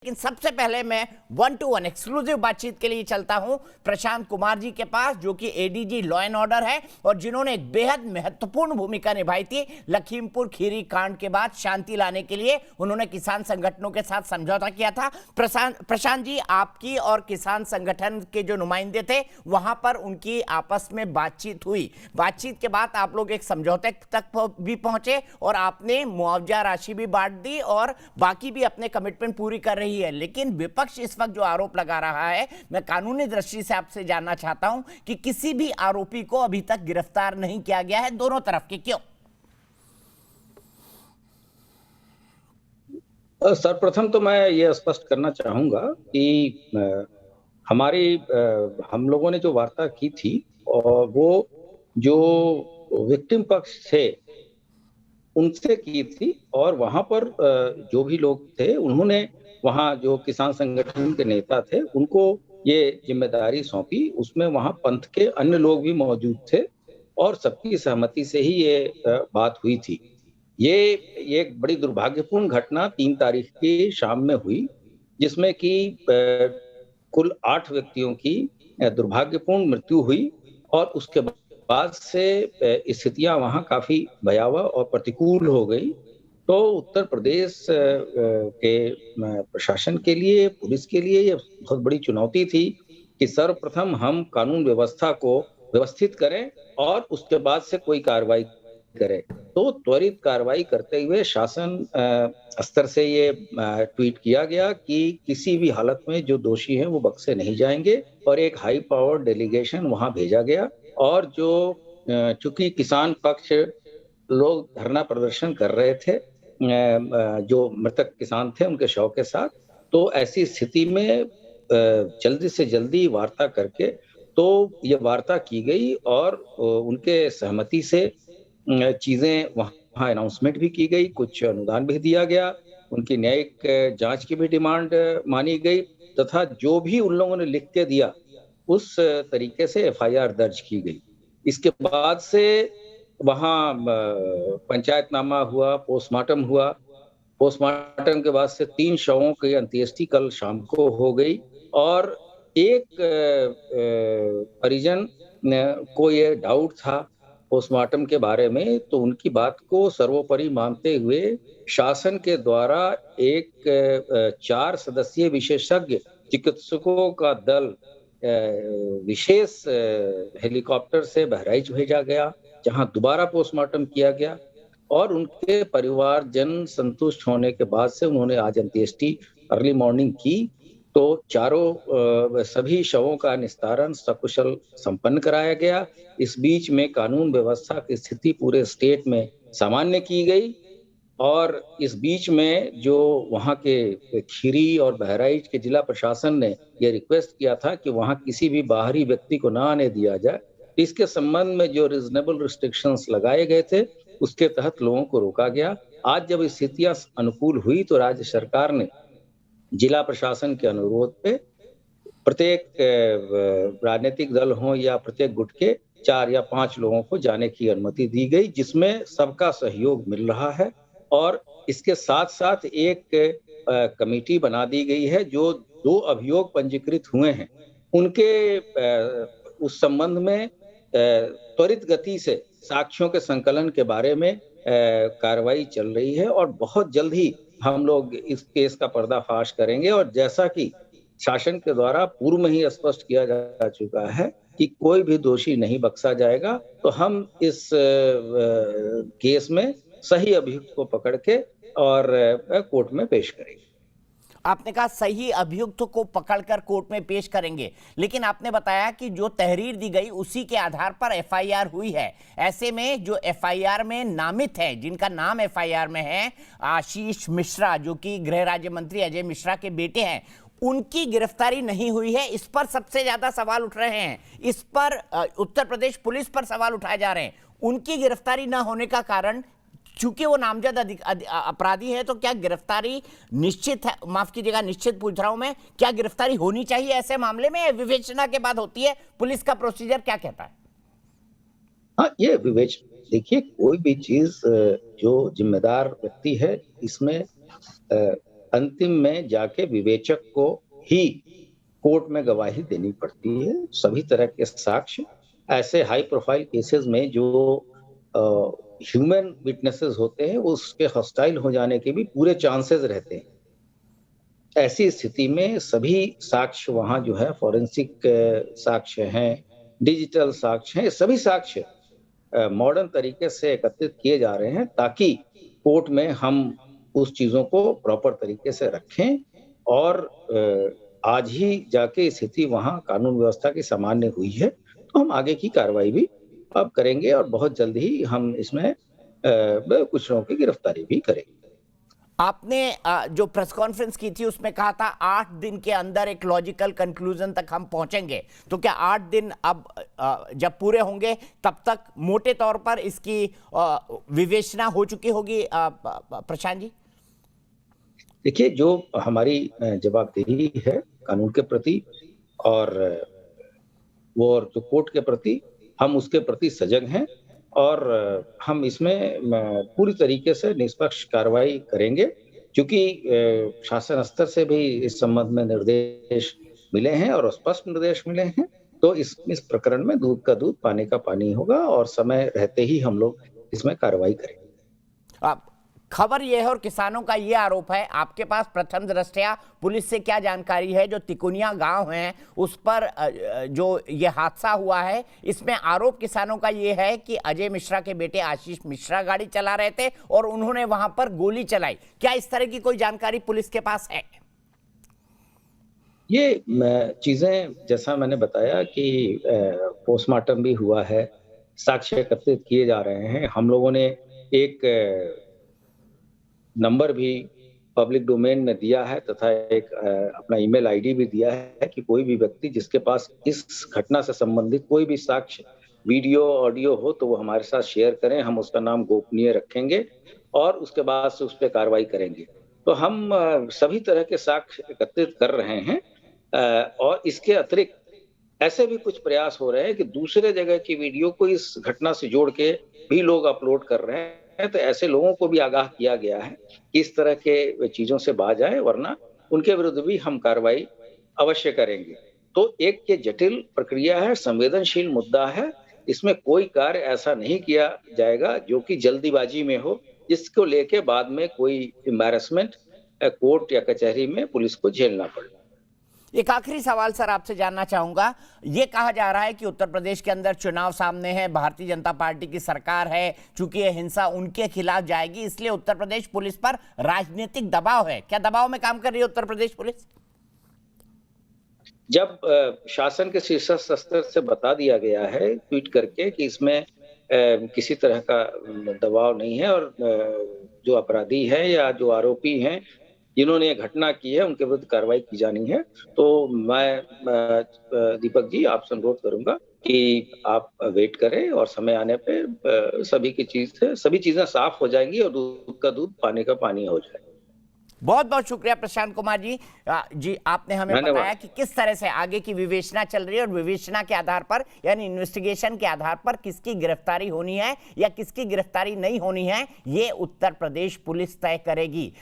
लेकिन सबसे पहले मैं 1-to-1 एक्सक्लूसिव बातचीत के लिए चलता हूं प्रशांत कुमार जी के पास, जो कि एडीजी लॉ एंड ऑर्डर है और जिन्होंने एक बेहद महत्वपूर्ण भूमिका निभाई थी लखीमपुर खीरी कांड के बाद शांति लाने के लिए। उन्होंने किसान संगठनों के साथ समझौता किया था। प्रशांत जी, आपकी और किसान संगठन के जो नुमाइंदे थे वहां पर उनकी आपस में बातचीत हुई। बातचीत के बाद आप लोग एक समझौते तक भी पहुंचे और आपने मुआवजा राशि भी बांट दी और बाकी भी अपने कमिटमेंट पूरी कर रही है। लेकिन विपक्ष इस वक्त जो आरोप लगा रहा है, मैं कानूनी दृष्टि से आपसे जानना चाहता हूं कि किसी भी आरोपी को अभी तक गिरफ्तार नहीं किया गया है, दोनों तरफ के, क्यों? सर्वप्रथम तो मैं ये स्पष्ट करना चाहूंगा कि हम लोगों ने जो वार्ता की थी और वो जो विक्टिम पक्ष थे उनसे की थी, और वहां पर जो भी लोग थे उन्होंने वहां जो किसान संगठन के नेता थे उनको ये जिम्मेदारी सौंपी। उसमें वहां पंथ के अन्य लोग भी मौजूद थे और सबकी सहमति से ही ये बात हुई थी। ये एक बड़ी दुर्भाग्यपूर्ण घटना 3 तारीख की शाम में हुई, जिसमें कि कुल 8 व्यक्तियों की दुर्भाग्यपूर्ण मृत्यु हुई और उसके बाद से स्थितियां वहां काफी भयावह और प्रतिकूल हो गई। तो उत्तर प्रदेश के प्रशासन के लिए, पुलिस के लिए ये बहुत बड़ी चुनौती थी कि सर्वप्रथम हम कानून व्यवस्था को व्यवस्थित करें और उसके बाद से कोई कार्रवाई करें। तो त्वरित कार्रवाई करते हुए शासन स्तर से ये ट्वीट किया गया कि किसी भी हालत में जो दोषी हैं वो बख्शे नहीं जाएंगे, और एक हाई पावर डेलीगेशन वहां भेजा गया। और जो चूंकि किसान पक्ष लोग धरना प्रदर्शन कर रहे थे जो मृतक किसान थे उनके शव के साथ, तो ऐसी स्थिति में जल्दी से जल्दी वार्ता करके तो ये वार्ता की गई और उनके सहमति से चीजें वहां अनाउंसमेंट भी की गई, कुछ अनुदान भी दिया गया, उनकी न्यायिक जांच की भी डिमांड मानी गई, तथा जो भी उन लोगों ने लिख के दिया उस तरीके से एफआईआर दर्ज की गई। इसके बाद से वहां पंचायतनामा हुआ, पोस्टमार्टम हुआ। पोस्टमार्टम के बाद से 3 शवों की अंत्येष्टि कल शाम को हो गई और एक परिजन को ये डाउट था पोस्टमार्टम के बारे में, तो उनकी बात को सर्वोपरि मानते हुए शासन के द्वारा एक 4 सदस्यीय विशेषज्ञ चिकित्सकों का दल विशेष हेलीकॉप्टर से बहराइच भेजा गया, जहां दोबारा पोस्टमार्टम किया गया और उनके परिवारजन संतुष्ट होने के बाद से उन्होंने आज अंत्येष्टि अर्ली मॉर्निंग की। तो चारों सभी शवों का निस्तारण सकुशल संपन्न कराया गया। इस बीच में कानून व्यवस्था की स्थिति पूरे स्टेट में सामान्य की गई और इस बीच में जो वहां के खीरी और बहराइच के जिला प्रशासन ने ये रिक्वेस्ट किया था कि वहां किसी भी बाहरी व्यक्ति को ना आने दिया जाए, इसके संबंध में जो रीजनेबल रिस्ट्रिक्शंस लगाए गए थे उसके तहत लोगों को रोका गया। आज जब स्थितियां अनुकूल हुई तो राज्य सरकार ने जिला प्रशासन के अनुरोध पे प्रत्येक राजनीतिक दल हो या प्रत्येक गुट के 4 या 5 लोगों को जाने की अनुमति दी गई, जिसमें सबका सहयोग मिल रहा है। और इसके साथ साथ एक कमेटी बना दी गई है जो 2 अभियोग पंजीकृत हुए हैं उनके उस संबंध में त्वरित गति से साक्ष्यों के संकलन के बारे में कार्रवाई चल रही है और बहुत जल्द ही हम लोग इस केस का पर्दाफाश करेंगे। और जैसा कि शासन के द्वारा पूर्व में ही स्पष्ट किया जा चुका है कि कोई भी दोषी नहीं बख्शा जाएगा, तो हम इस केस में सही अभियुक्त को पकड़ के और कोर्ट में पेश करेंगे। आपने कहा सही अभियुक्त को पकड़कर कोर्ट में पेश करेंगे, लेकिन आपने बताया कि जो तहरीर दी गई उसी के आधार पर एफआईआर हुई है। ऐसे में जो एफआईआर में नामित है, जिनका नाम एफआईआर में है, आशीष मिश्रा, जो कि गृह राज्य मंत्री अजय मिश्रा के बेटे हैं, उनकी गिरफ्तारी नहीं हुई है। इस पर सबसे ज्यादा सवाल उठ रहे हैं। इस पर उत्तर प्रदेश पुलिस पर सवाल उठाए जा रहे हैं। उनकी गिरफ्तारी न होने का कारण, चूंकि वो नामजद अपराधी है, तो क्या गिरफ्तारी निश्चित है? माफ कीजिएगा, निश्चित पूछ रहा हूं मैं, क्या गिरफ्तारी होनी चाहिए ऐसे मामले में? विवेचना के बाद होती है? पुलिस का प्रोसीजर क्या कहता है? हाँ, ये देखिए, कोई भी चीज जो जिम्मेदार व्यक्ति है इसमें अंतिम में जाके विवेचक को ही कोर्ट में गवाही देनी पड़ती है। सभी तरह के साक्ष्य ऐसे हाई प्रोफाइल केसेस में जो ह्यूमन विटनेसेस होते हैं उसके हॉस्टाइल हो जाने के भी पूरे चांसेस रहते हैं। ऐसी स्थिति में सभी साक्ष्य वहां जो है फॉरेंसिक साक्ष्य हैं, डिजिटल साक्ष्य हैं, सभी साक्ष्य मॉडर्न तरीके से एकत्रित किए जा रहे हैं ताकि कोर्ट में हम उस चीजों को प्रॉपर तरीके से रखें और आज ही जाके स्थिति वहां कानून व्यवस्था की सामान्य हुई है तो हम आगे की कार्रवाई भी अब करेंगे और बहुत जल्द ही हम इसमें कुछ लोगों की गिरफ्तारी भी करेंगे। आपने जो प्रेस कॉन्फ्रेंस की थी उसमें कहा था 8 दिन के अंदर एक लॉजिकल कंक्लूजन तक हम पहुंचेंगे, तो क्या 8 दिन अब जब पूरे होंगे तब तक मोटे तौर पर इसकी विवेचना हो चुकी होगी प्रशांत जी? देखिए, जो हमारी जवाबदेही है कानून के प्रति और वो और जो कोर्ट के प्रति, हम उसके प्रति सजग हैं और हम इसमें पूरी तरीके से निष्पक्ष कार्रवाई करेंगे क्योंकि शासन स्तर से भी इस संबंध में निर्देश मिले हैं और स्पष्ट निर्देश मिले हैं। तो इस प्रकरण में दूध का दूध पानी का पानी होगा और समय रहते ही हम लोग इसमें कार्रवाई करेंगे। खबर यह है और किसानों का यह आरोप है, आपके पास प्रथम दृष्टया पुलिस से क्या जानकारी है? जो तिकोनिया गांव है उस पर जो ये हादसा हुआ है, इसमें आरोप किसानों का यह है कि अजय मिश्रा के बेटे आशीष मिश्रा गाड़ी चला रहे थे और उन्होंने वहां पर गोली चलाई। क्या इस तरह की कोई जानकारी पुलिस के पास है? ये चीजें जैसा मैंने बताया कि पोस्टमार्टम भी हुआ है, साक्ष्य एकत्रित किए जा रहे हैं। हम लोगों ने एक नंबर भी पब्लिक डोमेन में दिया है तथा एक अपना ईमेल आईडी भी दिया है कि कोई भी व्यक्ति जिसके पास इस घटना से संबंधित कोई भी साक्ष्य वीडियो ऑडियो हो तो वो हमारे साथ शेयर करें। हम उसका नाम गोपनीय रखेंगे और उसके बाद से उस पर कार्रवाई करेंगे। तो हम सभी तरह के साक्ष्य एकत्रित कर रहे हैं और इसके अतिरिक्त ऐसे भी कुछ प्रयास हो रहे हैं कि दूसरे जगह की वीडियो को इस घटना से जोड़ के भी लोग अपलोड कर रहे हैं। तो ऐसे लोगों को भी आगाह किया गया है कि इस तरह के चीजों से बाज आए, वरना उनके विरुद्ध भी हम कार्रवाई अवश्य करेंगे। तो एक ये जटिल प्रक्रिया है, संवेदनशील मुद्दा है। इसमें कोई कार्य ऐसा नहीं किया जाएगा जो कि जल्दीबाजी में हो, जिसको लेके बाद में कोई एम्बैरेसमेंट कोर्ट या कचहरी में पुलिस को झेलना पड़े। एक आखिरी सवाल सर आपसे जानना चाहूंगा, ये कहा जा रहा है कि उत्तर प्रदेश के अंदर चुनाव सामने है, भारतीय जनता पार्टी की सरकार है, चूंकि ये हिंसा उनके खिलाफ जाएगी इसलिए उत्तर प्रदेश पुलिस पर राजनीतिक दबाव है। क्या दबाव में काम कर रही है उत्तर प्रदेश पुलिस? जब शासन के शीर्ष स्तर से बता दिया गया है ट्वीट करके कि इसमें किसी तरह का दबाव नहीं है और जो अपराधी है या जो आरोपी हैं जिन्होंने ये घटना की है उनके विरुद्ध कार्रवाई की जानी है, तो मैं दीपक जी आपसे अनुरोध करूंगा कि आप वेट करें और समय आने पे सभी चीजें साफ हो जाएंगी और दूध का दूध पानी का पानी हो जाएगा। बहुत बहुत शुक्रिया प्रशांत कुमार जी आपने हमें बताया कि किस तरह से आगे की विवेचना चल रही है और विवेचना के आधार पर यानी इन्वेस्टिगेशन के आधार पर किसकी गिरफ्तारी होनी है या किसकी गिरफ्तारी नहीं होनी है ये उत्तर प्रदेश पुलिस तय करेगी।